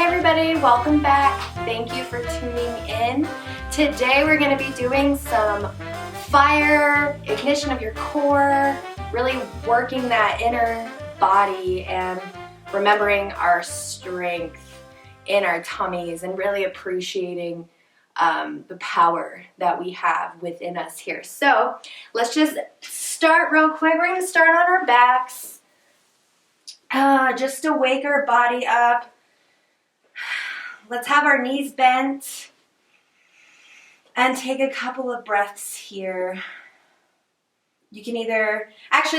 Hey everybody, welcome back. Thank you for tuning in. Today we're going to be doing some fire, ignition of your core, really working that inner body and remembering our strength in our tummies and really appreciating the power that we have within us here. So let's just start real quick. We're going to start on our backs, just to wake our body up. Let's have our knees bent and take a couple of breaths here. You can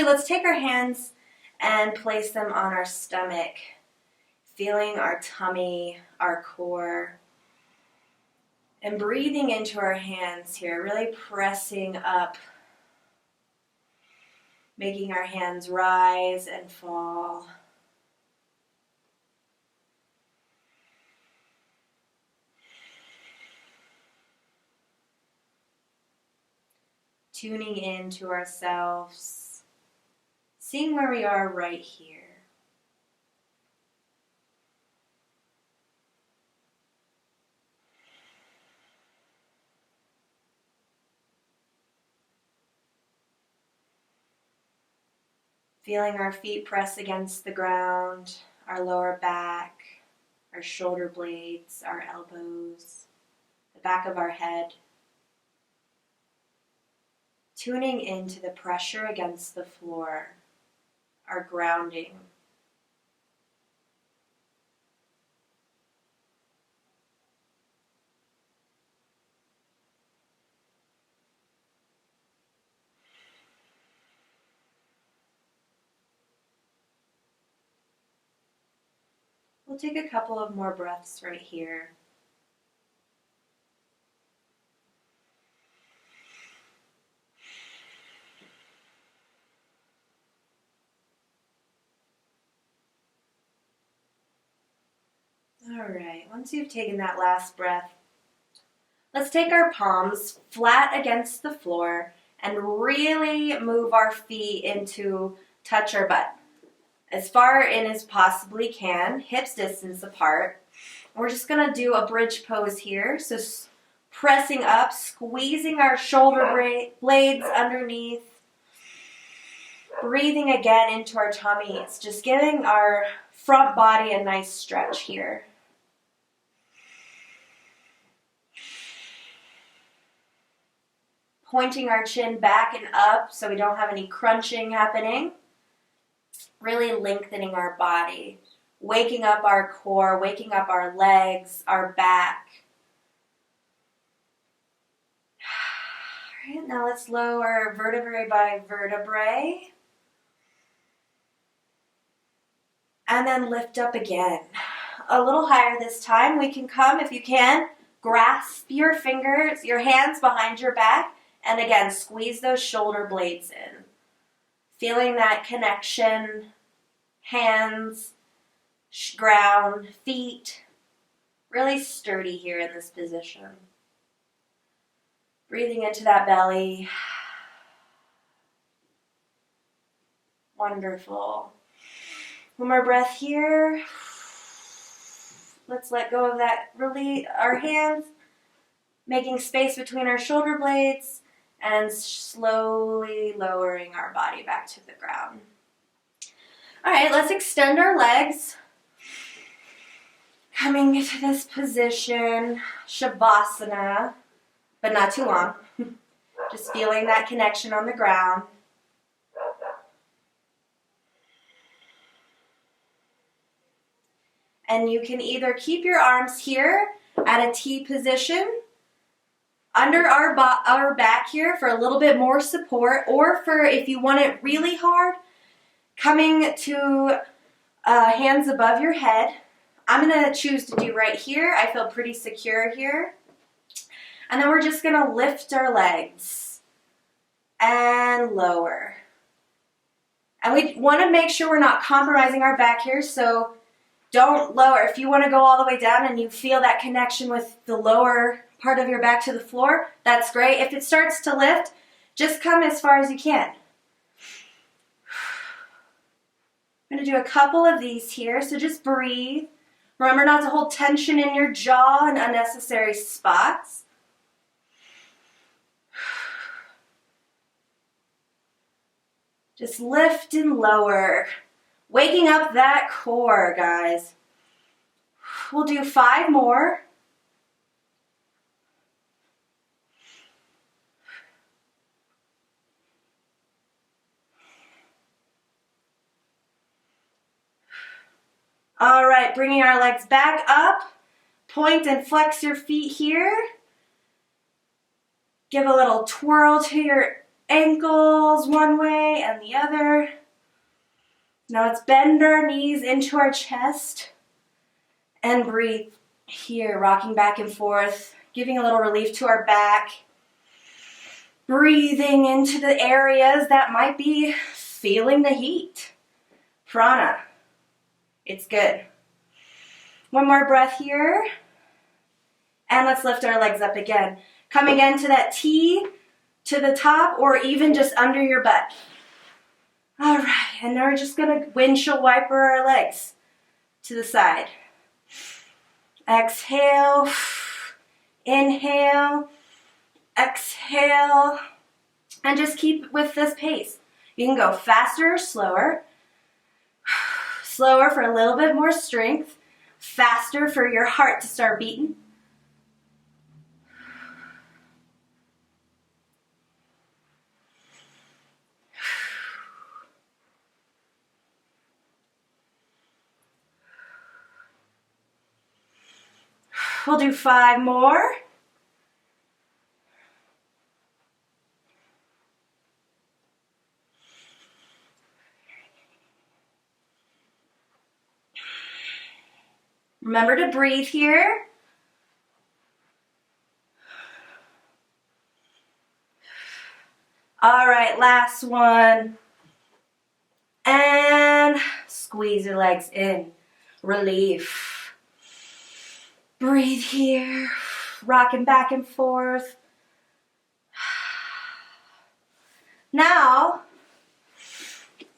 let's take our hands and place them on our stomach, feeling our tummy, our core, and breathing into our hands here, really pressing up, making our hands rise and fall. Tuning into ourselves, seeing where we are right here. Feeling our feet press against the ground, our lower back, our shoulder blades, our elbows, the back of our head. Tuning into the pressure against the floor, our grounding. We'll take a couple of more breaths right here. All right, once you've taken that last breath, let's take our palms flat against the floor and really move our feet into touch our butt. As far in as possibly can, hips distance apart. We're just gonna do a bridge pose here. So pressing up, squeezing our shoulder blades underneath. Breathing again into our tummies, just giving our front body a nice stretch here. Pointing our chin back and up so we don't have any crunching happening. Really lengthening our body, waking up our core, waking up our legs, our back. All right, now let's lower vertebrae by vertebrae. And then lift up again. A little higher this time. We can come, if you can, grasp your fingers, your hands behind your back, and again, squeeze those shoulder blades in. Feeling that connection, hands, ground, feet, really sturdy here in this position. Breathing into that belly. Wonderful. One more breath here. Let's let go of that, really, our hands, making space between our shoulder blades, and slowly lowering our body back to the ground. All right, let's extend our legs. Coming into this position, Shavasana, but not too long. Just feeling that connection on the ground. And you can either keep your arms here at a T position, under our back here for a little bit more support, or for if you want it really hard, coming to hands above your head. I'm going to choose to do right here. I feel pretty secure here. And then we're just going to lift our legs and lower. And we want to make sure we're not compromising our back here, so don't lower. If you want to go all the way down and you feel that connection with the lower part of your back to the floor, that's great. If it starts to lift, just come as far as you can. I'm going to do a couple of these here, so just breathe. Remember not to hold tension in your jaw and unnecessary spots. Just lift and lower. Waking up that core, guys. We'll do 5 more. All right, bringing our legs back up. Point and flex your feet here. Give a little twirl to your ankles one way and the other. Now let's bend our knees into our chest and breathe here, rocking back and forth, giving a little relief to our back. Breathing into the areas that might be feeling the heat. Prana. It's good. One more breath here. And let's lift our legs up again. Coming into that T to the top or even just under your butt. All right, and now we're just gonna windshield wiper our legs to the side. Exhale, inhale, exhale, and just keep with this pace. You can go faster or slower. Slower for a little bit more strength. Faster for your heart to start beating. We'll do 5 more. Remember to breathe here. All right, last one. And squeeze your legs in. Relief. Breathe here, rocking back and forth. Now,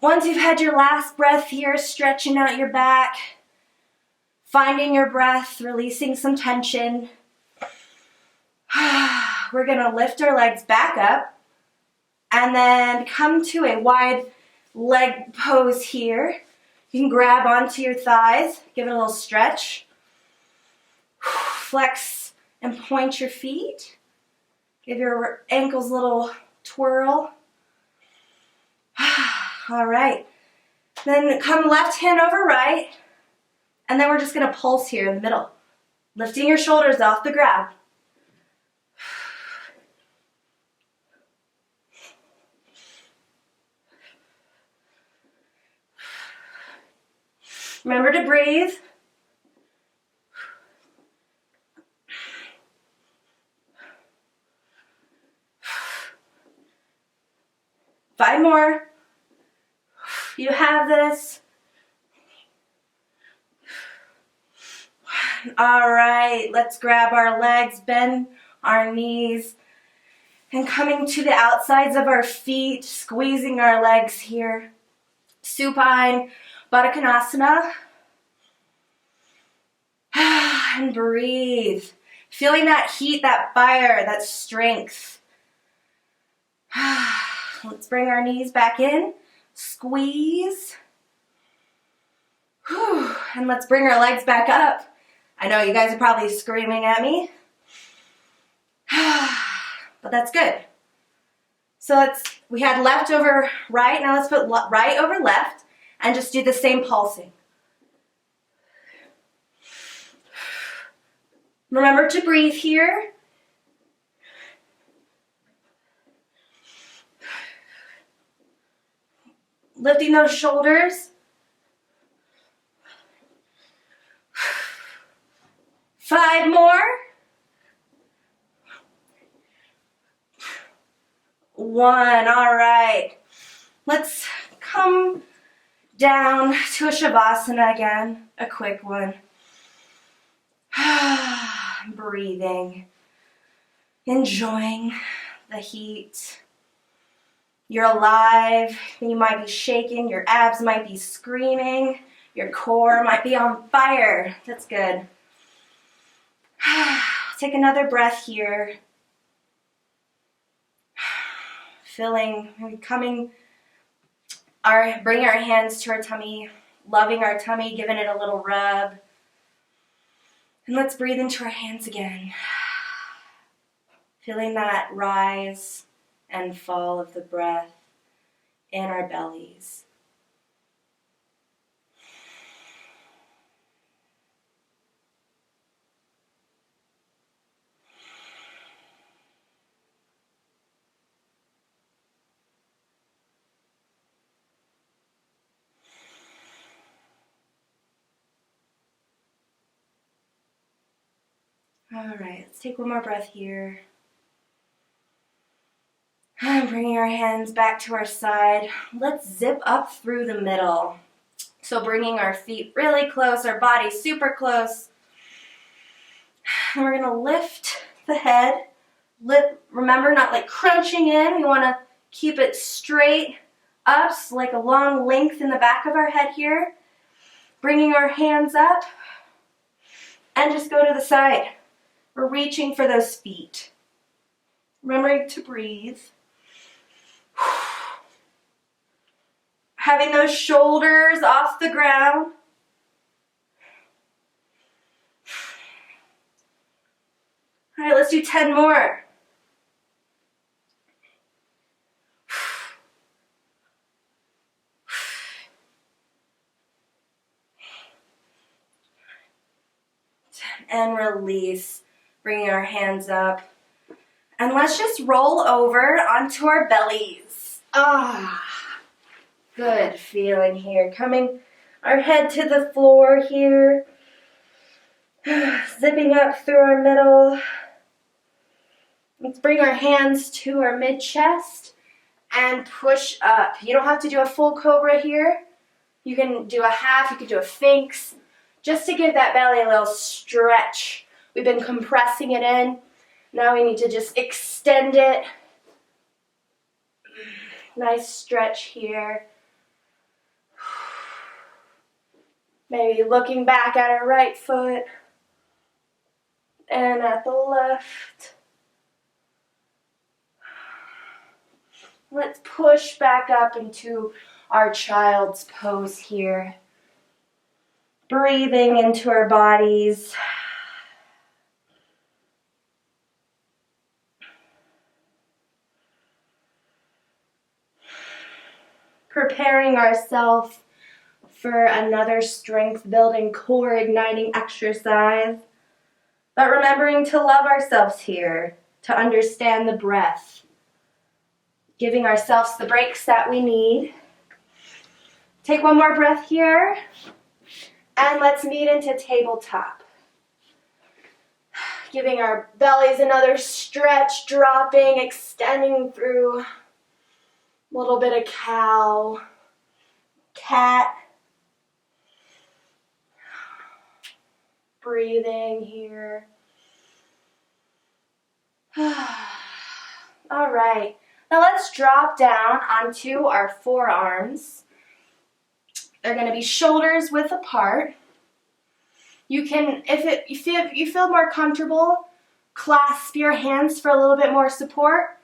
once you've had your last breath here, stretching out your back, finding your breath, releasing some tension, we're gonna lift our legs back up and then come to a wide leg pose here. You can grab onto your thighs, give it a little stretch. Flex and point your feet. Give your ankles a little twirl. All right. Then come left hand over right. And then we're just going to pulse here in the middle. Lifting your shoulders off the ground. Remember to breathe. Five more. You have this. All right, let's grab our legs, bend our knees, and coming to the outsides of our feet, squeezing our legs here. Supine Baddha Konasana. And breathe. Feeling that heat, that fire, that strength. Let's bring our knees back in. Squeeze. Whew. And let's bring our legs back up. I know you guys are probably screaming at me. But that's good. So we had left over right. Now let's put right over left and just do the same pulsing. Remember to breathe here. Lifting those shoulders. 5 more. 1. All right. Let's come down to a Shavasana again. A quick one. Breathing. Enjoying the heat. You're alive. You might be shaking. Your abs might be screaming. Your core might be on fire. That's good. Take another breath here. Feeling, bring our hands to our tummy, loving our tummy, giving it a little rub. And let's breathe into our hands again. Feeling that rise and fall of the breath in our bellies. All right, let's take one more breath here. And bringing our hands back to our side. Let's zip up through the middle. So bringing our feet really close, our body super close. And we're gonna lift the head. Remember, not like crunching in. We wanna keep it straight up, so like a long length in the back of our head here. Bringing our hands up and just go to the side. We're reaching for those feet. Remembering to breathe. Having those shoulders off the ground. All right, let's do 10 more. And release, bringing our hands up. And let's just roll over onto our bellies. Good feeling here. Coming our head to the floor here. Zipping up through our middle. Let's bring our hands to our mid-chest and push up. You don't have to do a full cobra here. You can do a half, you can do a sphinx, just to give that belly a little stretch. We've been compressing it in. Now we need to just extend it. Nice stretch here. Maybe looking back at our right foot and at the left. Let's push back up into our child's pose here. Breathing into our bodies. Preparing ourselves for another strength building, core igniting exercise. But remembering to love ourselves here, to understand the breath. Giving ourselves the breaks that we need. Take one more breath here. And let's meet into tabletop. Giving our bellies another stretch, dropping, extending through. A little bit of cow, cat. Breathing here. All right. Now let's drop down onto our forearms. They're going to be shoulders width apart. You can, if you feel more comfortable, clasp your hands for a little bit more support.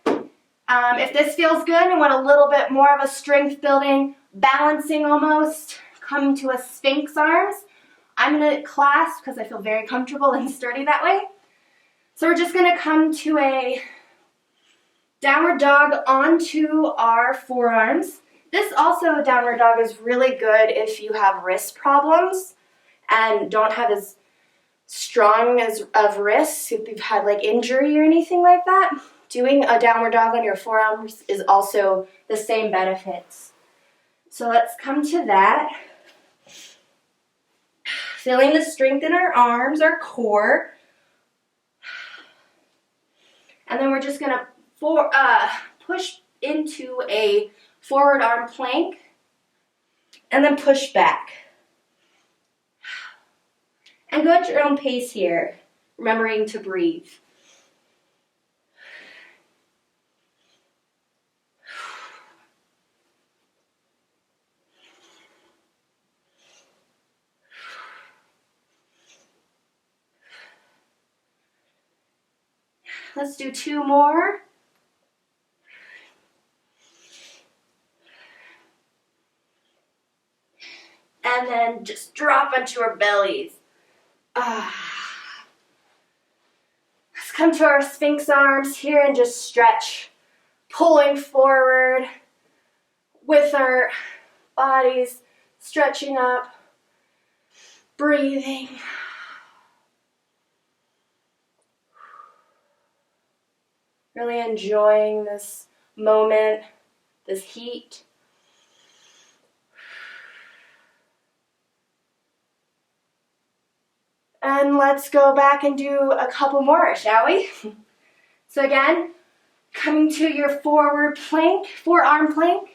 If this feels good and want a little bit more of a strength building, balancing almost, come to a sphinx arms. I'm going to clasp because I feel very comfortable and sturdy that way. So we're just going to come to a downward dog onto our forearms. This also, downward dog, is really good if you have wrist problems and don't have as strong of wrists, if you've had like injury or anything like that. Doing a downward dog on your forearms is also the same benefits. So let's come to that. Feeling the strength in our arms, our core. And then we're just going to push into a forward arm plank and then push back. And go at your own pace here, remembering to breathe. Let's do 2 more. And then just drop onto our bellies. Let's come to our Sphinx arms here and just stretch, pulling forward with our bodies, stretching up, breathing. Really enjoying this moment, this heat. And let's go back and do a couple more, shall we? So again, coming to your forward plank, forearm plank.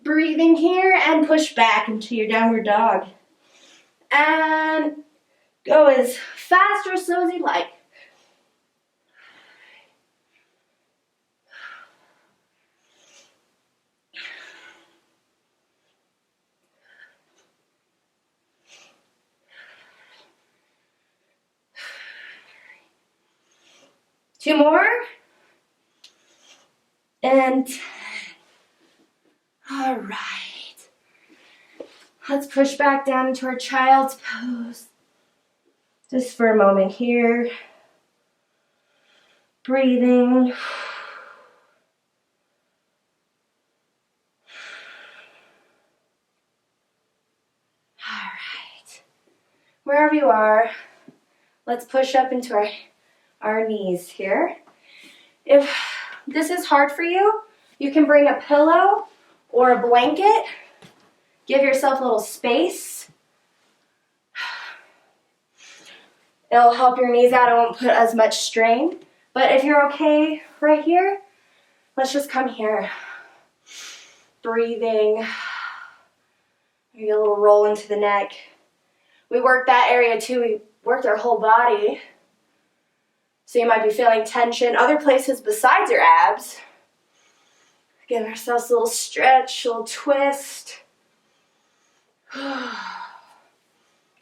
Breathing here and push back into your downward dog. And go as fast or slow as you like. Two more. And all right. Let's push back down into our child's pose. Just for a moment here. Breathing. All right. Wherever you are, let's push up into our knees here. If this is hard for you, you can bring a pillow or a blanket. Give yourself a little space. It'll help your knees out. It won't put as much strain. But if you're okay right here, let's just come here. Breathing. Maybe a little roll into the neck. We worked that area too. We worked our whole body. So you might be feeling tension other places besides your abs. Give ourselves a little stretch, a little twist.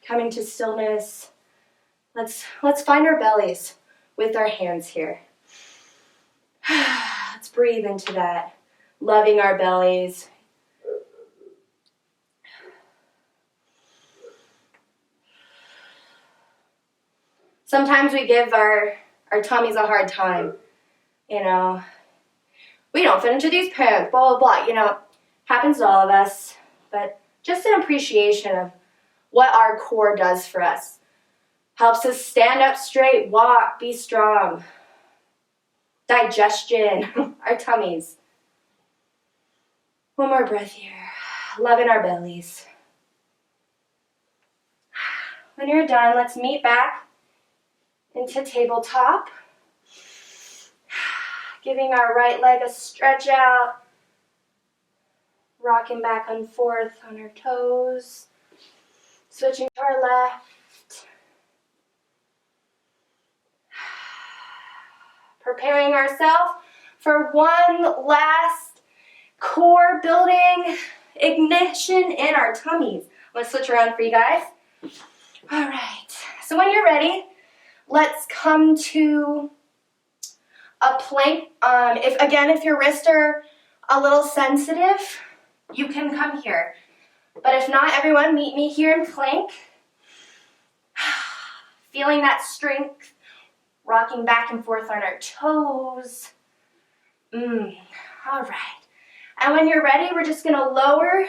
Coming to stillness. Let's find our bellies with our hands here. Let's breathe into that. Loving our bellies. Sometimes we give our tummies a hard time. You know, we don't fit into these pants, blah, blah, blah. You know, happens to all of us. But just an appreciation of what our core does for us. Helps us stand up straight, walk, be strong. Digestion, our tummies. One more breath here. Loving our bellies. When you're done, let's meet back into tabletop. Giving our right leg a stretch out. Rocking back and forth on our toes. Switching to our left. Preparing ourselves for one last core building ignition in our tummies. Let's switch around for you guys. All right. So when you're ready, let's come to a plank. If your wrists are a little sensitive, you can come here. But if not, everyone, meet me here in plank. Feeling that strength. Rocking back and forth on our toes. All right. And when you're ready, we're just going to lower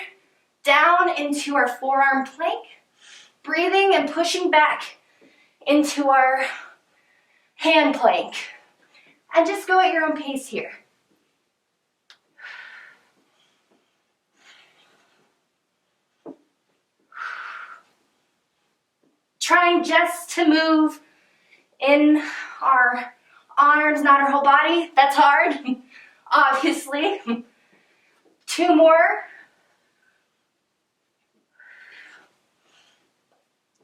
down into our forearm plank. Breathing and pushing back into our hand plank. And just go at your own pace here. Trying just to move in our arms, not our whole body. That's hard, obviously. 2 more.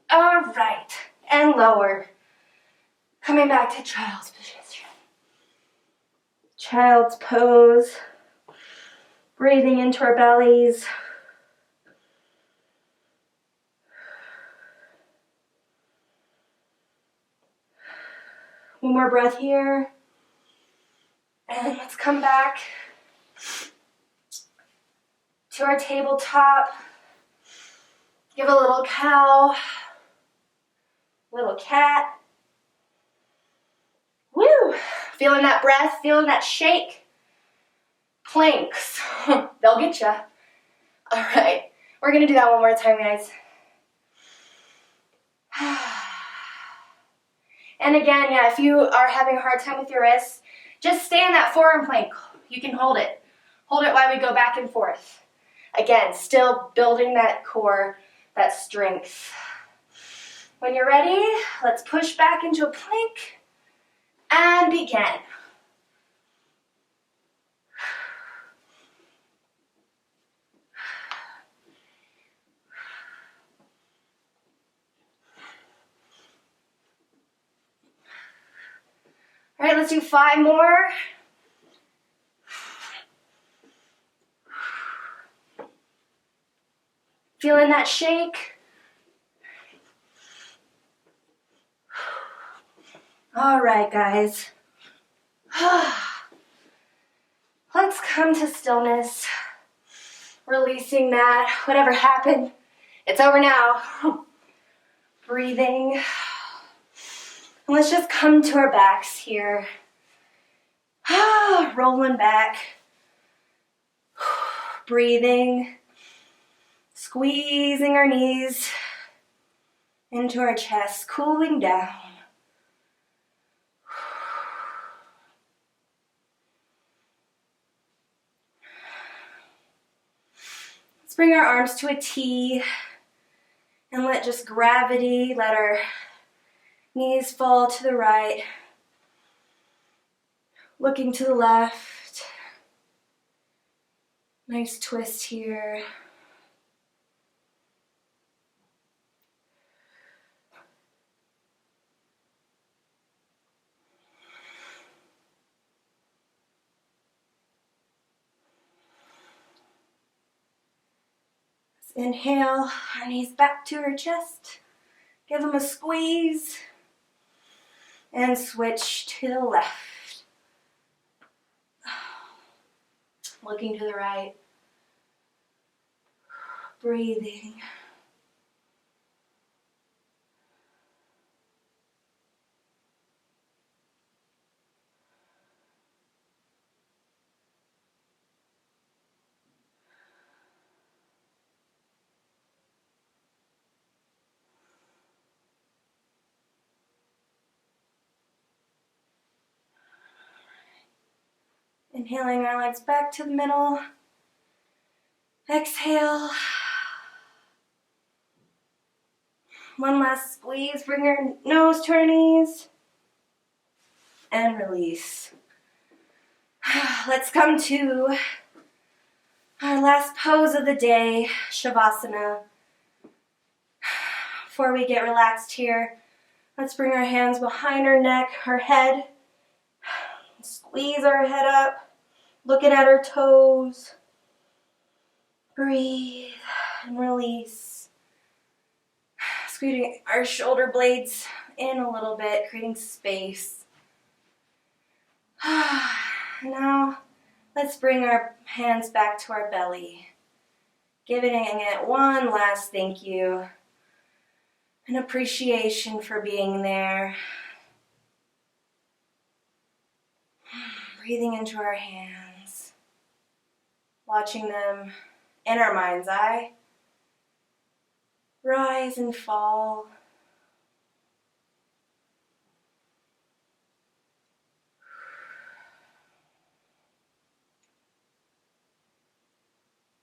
All right, and lower. Coming back to child's position. Child's pose. Breathing into our bellies. One more breath here. And let's come back to our tabletop. Give a little cow, little cat. Woo! Feeling that breath, feeling that shake. Planks. They'll get ya. All right, we're gonna do that one more time, guys. And again, yeah, if you are having a hard time with your wrists, just stay in that forearm plank. You can hold it. Hold it while we go back and forth. Again, still building that core, that strength. When you're ready, let's push back into a plank and begin. All right, let's do 5 more. Feeling that shake? All right, guys. Let's come to stillness. Releasing that, whatever happened, it's over now. Breathing. And let's just come to our backs here. Rolling back. Breathing. Squeezing our knees into our chest, cooling down. Let's bring our arms to a T and let just gravity, let our knees fall to the right, looking to the left. Nice twist here. Inhale, our knees back to our chest. Give them a squeeze. And switch to the left. Looking to the right. Breathing. Inhaling our legs back to the middle. Exhale. One last squeeze. Bring your nose to our knees. And release. Let's come to our last pose of the day, Shavasana. Before we get relaxed here, let's bring our hands behind our neck, our head. Squeeze our head up, looking at our toes. Breathe and release. Scooting our shoulder blades in a little bit, creating space. Now, let's bring our hands back to our belly. Giving it one last thank you. An appreciation for being there. Breathing into our hands. Watching them in our mind's eye. Rise and fall.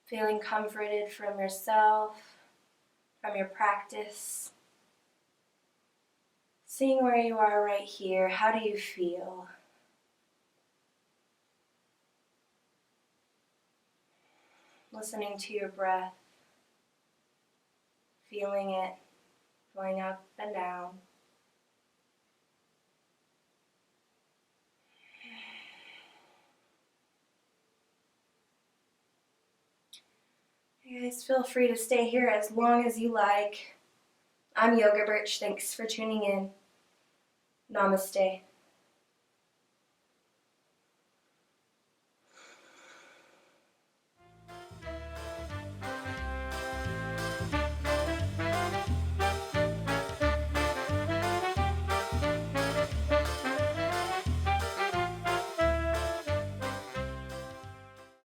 Feeling comforted from yourself, from your practice. Seeing where you are right here, how do you feel? Listening to your breath, feeling it going up and down. You guys feel free to stay here as long as you like. I'm Yoga Birch. Thanks for tuning in. Namaste.